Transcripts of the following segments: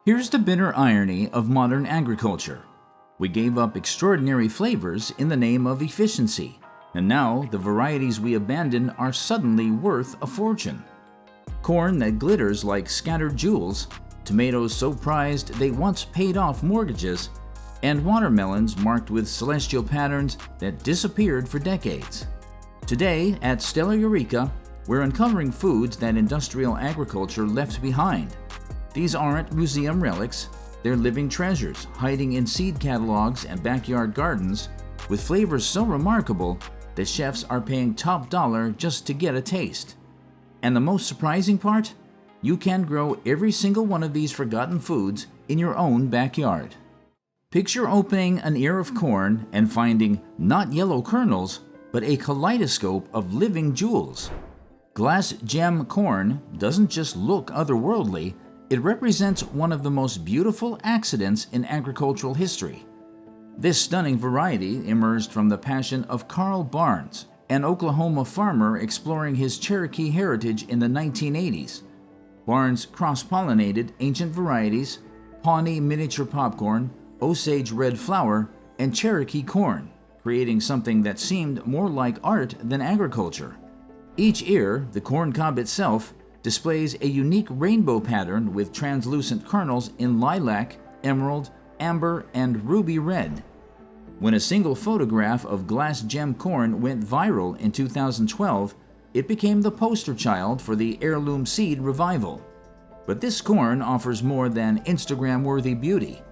Here's the bitter irony of modern agriculture. We gave up extraordinary flavors in the name of efficiency, and now the varieties we abandon are suddenly worth a fortune. Corn that glitters like scattered jewels, tomatoes so prized they once paid off mortgages, and watermelons marked with celestial patterns that disappeared for decades. Today, at Stellar Eureka, we're uncovering foods that industrial agriculture left behind. These aren't museum relics, they're living treasures hiding in seed catalogs and backyard gardens with flavors so remarkable that chefs are paying top dollar just to get a taste. And the most surprising part? You can grow every single one of these forgotten foods in your own backyard. Picture opening an ear of corn and finding not yellow kernels, but a kaleidoscope of living jewels. Glass gem corn doesn't just look otherworldly, it represents one of the most beautiful accidents in agricultural history. This stunning variety emerged from the passion of Carl Barnes, an Oklahoma farmer exploring his Cherokee heritage in the 1980s. Barnes cross-pollinated ancient varieties, Pawnee miniature popcorn, Osage red flour, and Cherokee corn, creating something that seemed more like art than agriculture. Each ear, the corn cob itself, displays a unique rainbow pattern with translucent kernels in lilac, emerald, amber, and ruby red. When a single photograph of glass gem corn went viral in 2012, it became the poster child for the heirloom seed revival. But this corn offers more than Instagram-worthy beauty.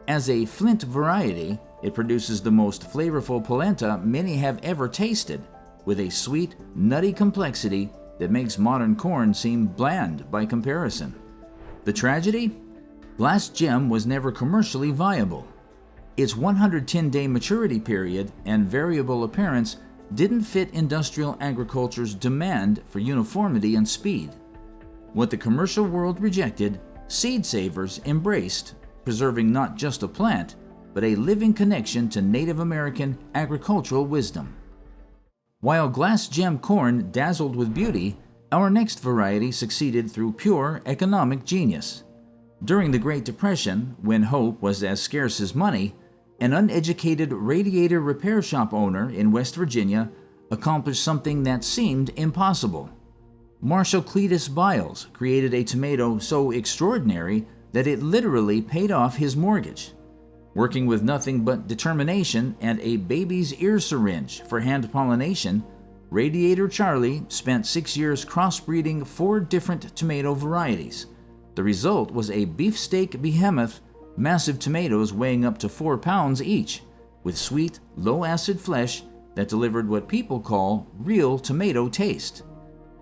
As a flint variety, it produces the most flavorful polenta many have ever tasted, with a sweet, nutty complexity that makes modern corn seem bland by comparison. The tragedy? Glass gem was never commercially viable. Its 110-day maturity period and variable appearance didn't fit industrial agriculture's demand for uniformity and speed. What the commercial world rejected, seed savers embraced, preserving not just a plant, but a living connection to Native American agricultural wisdom. While glass gem corn dazzled with beauty, our next variety succeeded through pure economic genius. During the Great Depression, when hope was as scarce as money, an uneducated radiator repair shop owner in West Virginia accomplished something that seemed impossible. Marshall Cletus Biles created a tomato so extraordinary that it literally paid off his mortgage. Working with nothing but determination and a baby's ear syringe for hand pollination, Radiator Charlie spent 6 years crossbreeding 4 different tomato varieties. The result was a beefsteak behemoth, massive tomatoes weighing up to 4 pounds each, with sweet, low-acid flesh that delivered what people call real tomato taste.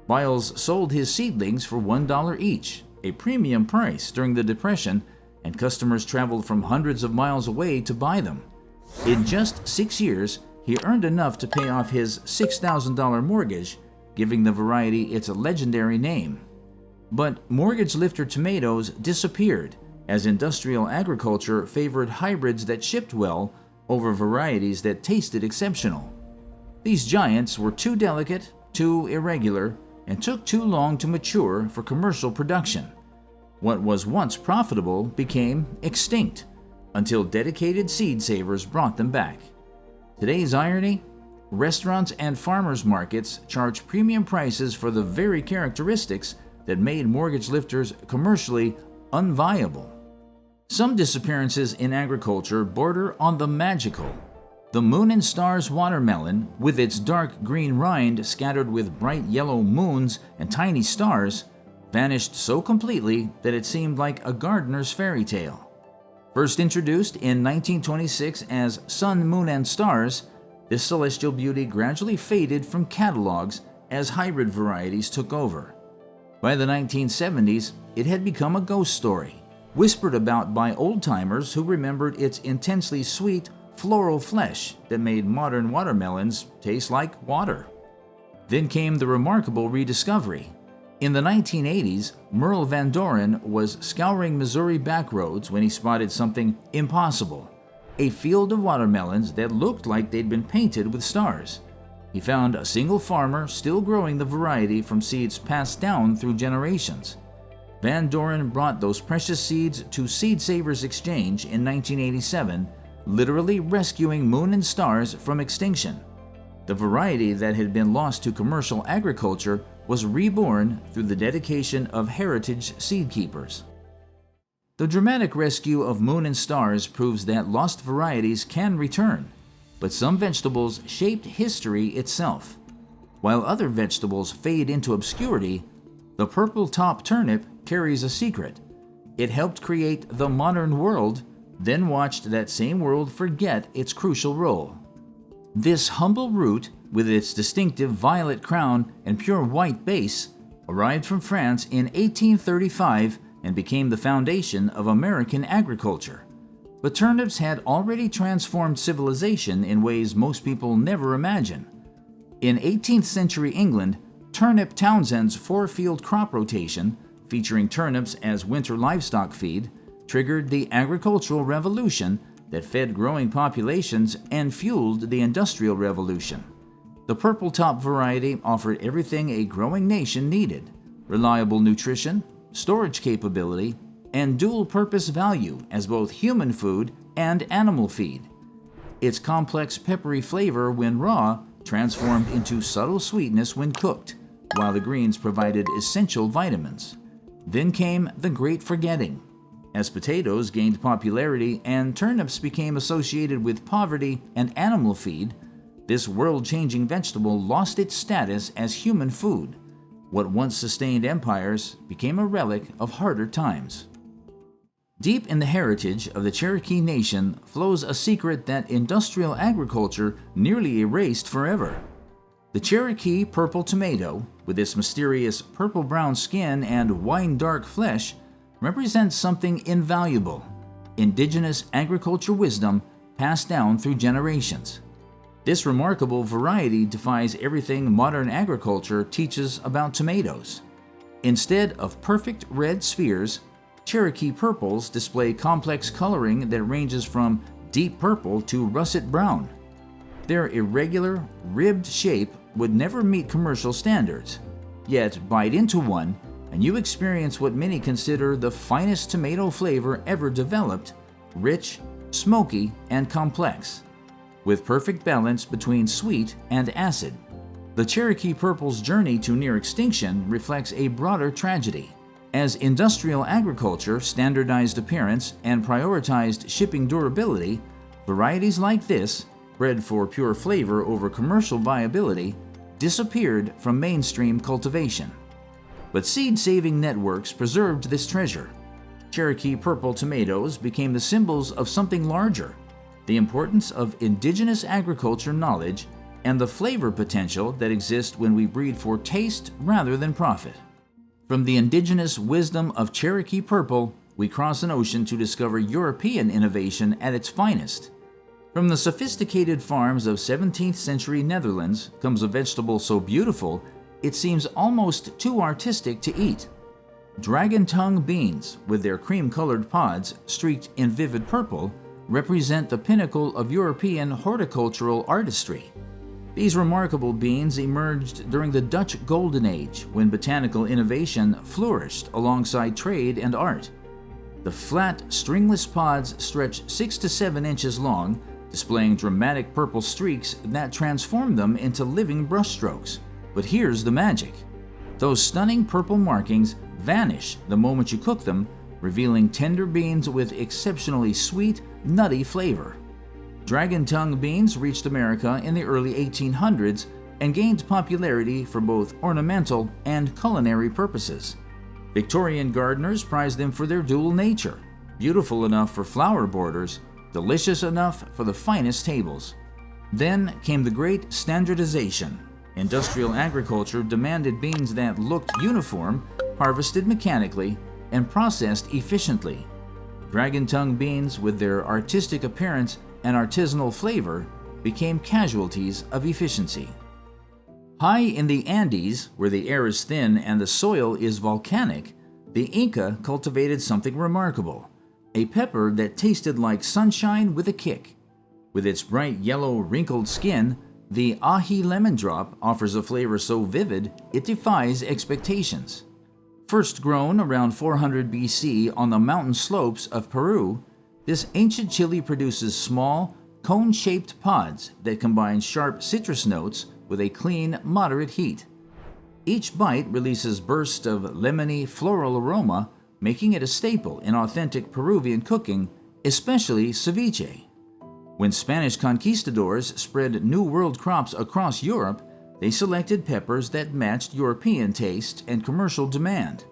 Biles sold his seedlings for $1 each, a premium price during the Depression, and customers traveled from hundreds of miles away to buy them. In just 6 years, he earned enough to pay off his $6,000 mortgage, giving the variety its legendary name. But mortgage lifter tomatoes disappeared as industrial agriculture favored hybrids that shipped well over varieties that tasted exceptional. These giants were too delicate, too irregular, and took too long to mature for commercial production. What was once profitable became extinct until dedicated seed savers brought them back. Today's irony? Restaurants and farmers markets charge premium prices for the very characteristics that made mortgage lifters commercially unviable. Some disappearances in agriculture border on the magical. The Moon and Stars watermelon, with its dark green rind scattered with bright yellow moons and tiny stars, vanished so completely that it seemed like a gardener's fairy tale. First introduced in 1926 as Sun, Moon, and Stars, this celestial beauty gradually faded from catalogs as hybrid varieties took over. By the 1970s, it had become a ghost story, whispered about by old-timers who remembered its intensely sweet, floral flesh that made modern watermelons taste like water. Then came the remarkable rediscovery. In the 1980s, Merle Van Doren was scouring Missouri backroads when he spotted something impossible, a field of watermelons that looked like they'd been painted with stars. He found a single farmer still growing the variety from seeds passed down through generations. Van Doren brought those precious seeds to Seed Savers Exchange in 1987, literally rescuing moon and stars from extinction. The variety that had been lost to commercial agriculture was reborn through the dedication of heritage seed keepers. The dramatic rescue of moon and stars proves that lost varieties can return, but some vegetables shaped history itself. While other vegetables fade into obscurity, the purple top turnip carries a secret. It helped create the modern world, then watched that same world forget its crucial role. This humble root, with its distinctive violet crown and pure white base, arrived from France in 1835 and became the foundation of American agriculture. But turnips had already transformed civilization in ways most people never imagine. In 18th century England, Turnip Townsend's four-field crop rotation, featuring turnips as winter livestock feed, triggered the agricultural revolution that fed growing populations and fueled the Industrial Revolution. The purple top variety offered everything a growing nation needed: reliable nutrition, storage capability, and dual-purpose value as both human food and animal feed. Its complex peppery flavor when raw transformed into subtle sweetness when cooked, while the greens provided essential vitamins. Then came the Great Forgetting. As potatoes gained popularity and turnips became associated with poverty and animal feed, this world-changing vegetable lost its status as human food. What once sustained empires became a relic of harder times. Deep in the heritage of the Cherokee Nation flows a secret that industrial agriculture nearly erased forever. The Cherokee purple tomato, with its mysterious purple-brown skin and wine-dark flesh, represents something invaluable: indigenous agriculture wisdom passed down through generations. This remarkable variety defies everything modern agriculture teaches about tomatoes. Instead of perfect red spheres, Cherokee purples display complex coloring that ranges from deep purple to russet brown. Their irregular, ribbed shape would never meet commercial standards. Yet bite into one, and you experience what many consider the finest tomato flavor ever developed: rich, smoky, and complex, with perfect balance between sweet and acid. The Cherokee purple's journey to near extinction reflects a broader tragedy. As industrial agriculture standardized appearance and prioritized shipping durability, varieties like this, bred for pure flavor over commercial viability, disappeared from mainstream cultivation. But seed-saving networks preserved this treasure. Cherokee purple tomatoes became the symbols of something larger: the importance of indigenous agriculture knowledge and the flavor potential that exists when we breed for taste rather than profit. From the indigenous wisdom of Cherokee purple, we cross an ocean to discover European innovation at its finest. From the sophisticated farms of 17th century Netherlands comes a vegetable so beautiful it seems almost too artistic to eat. Dragon tongue beans, with their cream-colored pods streaked in vivid purple, represent the pinnacle of European horticultural artistry. These remarkable beans emerged during the Dutch Golden Age, when botanical innovation flourished alongside trade and art. The flat, stringless pods stretch 6 to 7 inches long, displaying dramatic purple streaks that transform them into living brushstrokes. But here's the magic: those stunning purple markings vanish the moment you cook them, revealing tender beans with exceptionally sweet, nutty flavor. Dragon tongue beans reached America in the early 1800s and gained popularity for both ornamental and culinary purposes. Victorian gardeners prized them for their dual nature: beautiful enough for flower borders, delicious enough for the finest tables. Then came the great standardization. Industrial agriculture demanded beans that looked uniform, harvested mechanically, and processed efficiently. Dragon tongue beans, with their artistic appearance and artisanal flavor, became casualties of efficiency. High in the Andes, where the air is thin and the soil is volcanic, the Inca cultivated something remarkable: a pepper that tasted like sunshine with a kick. With its bright yellow, wrinkled skin, the ají lemon drop offers a flavor so vivid it defies expectations. First grown around 400 BC on the mountain slopes of Peru, this ancient chili produces small, cone-shaped pods that combine sharp citrus notes with a clean, moderate heat. Each bite releases bursts of lemony, floral aroma, making it a staple in authentic Peruvian cooking, especially ceviche. When Spanish conquistadors spread New World crops across Europe, they selected peppers that matched European taste and commercial demand.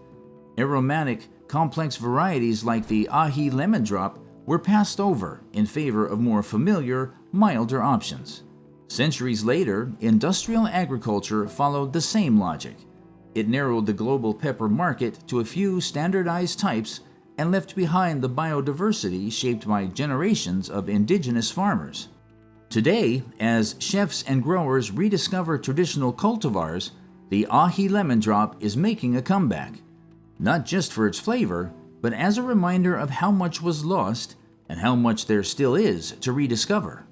Aromatic, complex varieties like the ají lemon drop were passed over in favor of more familiar, milder options. Centuries later, industrial agriculture followed the same logic. It narrowed the global pepper market to a few standardized types and left behind the biodiversity shaped by generations of indigenous farmers. Today, as chefs and growers rediscover traditional cultivars, the ají lemon drop is making a comeback, not just for its flavor, but as a reminder of how much was lost and how much there still is to rediscover.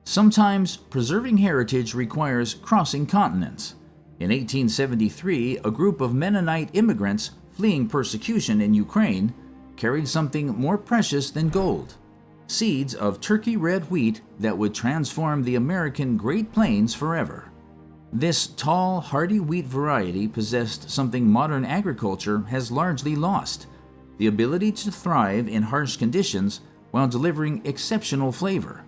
Sometimes, preserving heritage requires crossing continents. In 1873, a group of Mennonite immigrants fleeing persecution in Ukraine carried something more precious than gold: seeds of Turkey red wheat that would transform the American Great Plains forever. This tall, hardy wheat variety possessed something modern agriculture has largely lost: the ability to thrive in harsh conditions while delivering exceptional flavor.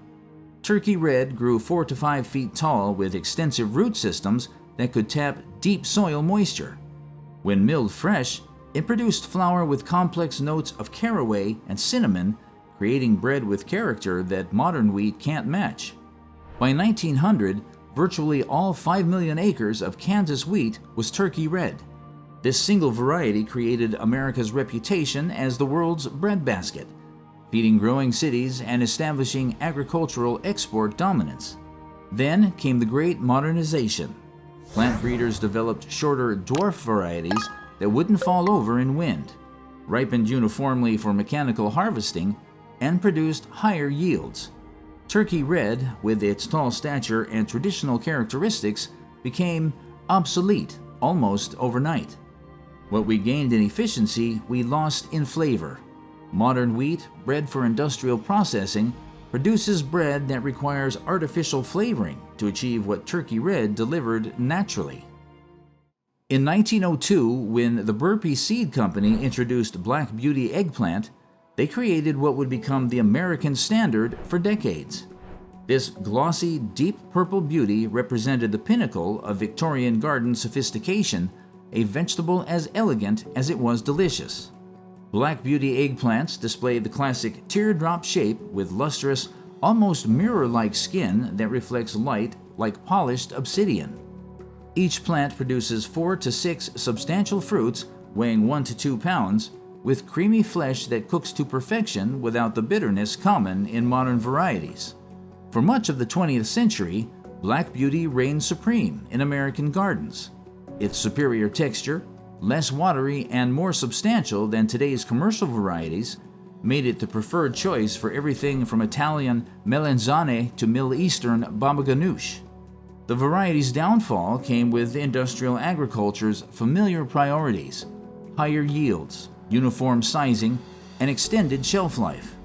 Turkey red grew 4 to 5 feet tall with extensive root systems that could tap deep soil moisture. When milled fresh, it produced flour with complex notes of caraway and cinnamon, creating bread with character that modern wheat can't match. By 1900, virtually all 5 million acres of Kansas wheat was Turkey red. This single variety created America's reputation as the world's breadbasket, feeding growing cities and establishing agricultural export dominance. Then came the Great Modernization. Plant breeders developed shorter dwarf varieties that wouldn't fall over in wind, ripened uniformly for mechanical harvesting, and produced higher yields. Turkey red, with its tall stature and traditional characteristics, became obsolete almost overnight. What we gained in efficiency, we lost in flavor. Modern wheat, bred for industrial processing, produces bread that requires artificial flavoring to achieve what Turkey red delivered naturally. In 1902, when the Burpee Seed Company introduced Black Beauty eggplant, they created what would become the American standard for decades. This glossy, deep purple beauty represented the pinnacle of Victorian garden sophistication, a vegetable as elegant as it was delicious. Black Beauty eggplants display the classic teardrop shape with lustrous, almost mirror-like skin that reflects light like polished obsidian. Each plant produces 4 to 6 substantial fruits weighing 1 to 2 pounds, with creamy flesh that cooks to perfection without the bitterness common in modern varieties. For much of the 20th century, Black Beauty reigned supreme in American gardens. Its superior texture, less watery and more substantial than today's commercial varieties, made it the preferred choice for everything from Italian melanzane to Middle Eastern baba ganoush. The variety's downfall came with industrial agriculture's familiar priorities: higher yields, uniform sizing, and extended shelf life.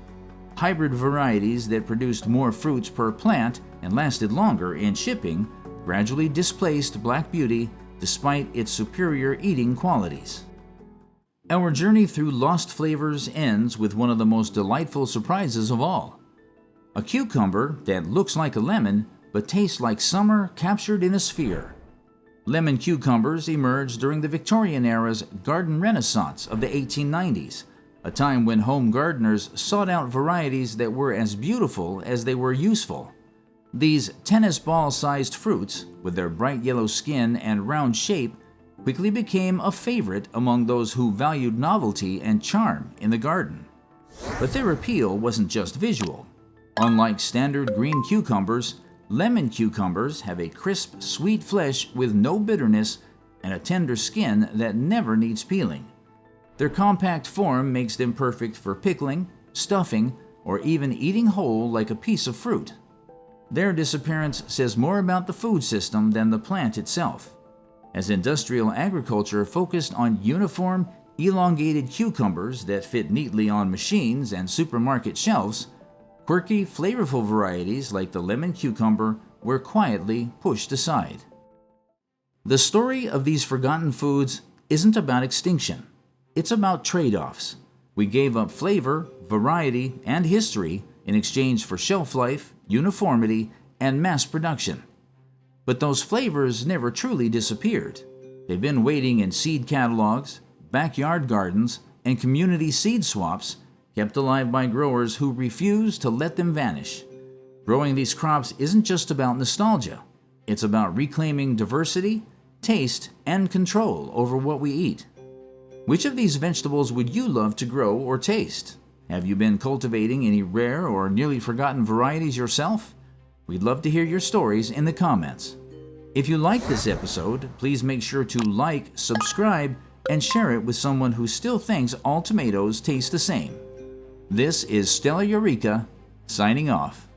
Hybrid varieties that produced more fruits per plant and lasted longer in shipping gradually displaced Black Beauty despite its superior eating qualities. Our journey through lost flavors ends with one of the most delightful surprises of all: a cucumber that looks like a lemon but tastes like summer captured in a sphere. Lemon cucumbers emerged during the Victorian era's garden renaissance of the 1890s, a time when home gardeners sought out varieties that were as beautiful as they were useful. These tennis ball-sized fruits, with their bright yellow skin and round shape, quickly became a favorite among those who valued novelty and charm in the garden. But their appeal wasn't just visual. Unlike standard green cucumbers, lemon cucumbers have a crisp, sweet flesh with no bitterness and a tender skin that never needs peeling. Their compact form makes them perfect for pickling, stuffing, or even eating whole like a piece of fruit. Their disappearance says more about the food system than the plant itself. as industrial agriculture focused on uniform, elongated cucumbers that fit neatly on machines and supermarket shelves, quirky, flavorful varieties like the lemon cucumber were quietly pushed aside. The story of these forgotten foods isn't about extinction. It's about trade-offs. We gave up flavor, variety, and history in exchange for shelf life, uniformity, and mass production. But those flavors never truly disappeared. They've been waiting in seed catalogs, backyard gardens, and community seed swaps, kept alive by growers who refuse to let them vanish. Growing these crops isn't just about nostalgia. It's about reclaiming diversity, taste, and control over what we eat. Which of these vegetables would you love to grow or taste? Have you been cultivating any rare or nearly forgotten varieties yourself? We'd love to hear your stories in the comments. If you like this episode, please make sure to like, subscribe, and share it with someone who still thinks all tomatoes taste the same. This is Stellar Eureka, signing off.